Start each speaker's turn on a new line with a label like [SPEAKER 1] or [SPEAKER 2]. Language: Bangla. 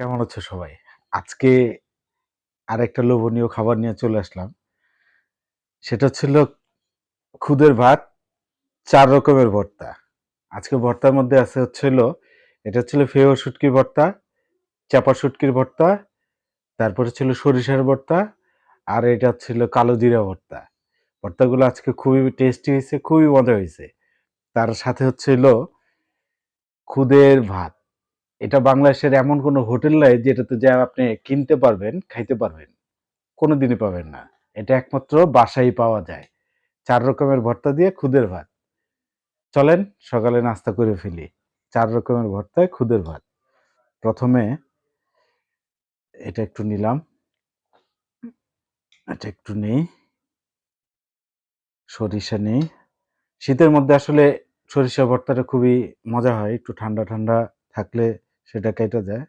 [SPEAKER 1] কেমন আছো সবাই? আজকে আরেকটা লোভনীয় খাবার নিয়ে চলে আসলাম। সেটা ছিল খুদের ভাত, ৪ রকমের ভর্তা। আজকে ভর্তার মধ্যে আছে এটা হচ্ছিল ফেও শুটকির ভর্তা, চাপা শুটকির ভর্তা, তারপরে ছিল সরিষার ভর্তা, আর এটা ছিল কালো জিরা ভর্তা। ভর্তাগুলো আজকে খুবই টেস্টি হইছে, খুবই মজা হইছে। তার সাথে খুদের ভাত। এটা বাংলাদেশের এমন কোনো হোটেল নাই যেটাতে যেয়ে আপনি কিনতে পারবেন, খাইতে পারবেন। কোনোদিনই পাবেন না। এটা একমাত্র বাসায় পাওয়া যায়। ৪ রকমের ভর্তা দিয়ে খুদের ভাত। চলেন সকালে নাস্তা করে ফেলি। ৪ রকমের ভর্তায় খুদের ভাত। ১ম এ এটা একটু নিলাম। এটা একটু নেই। সরিষা নেই। শীতের মধ্যে সরিষা ভর্তাটা খুবই মজা হয়। একটু ঠান্ডা, ঠান্ডা থাকলে সেটা কাইটা যায়।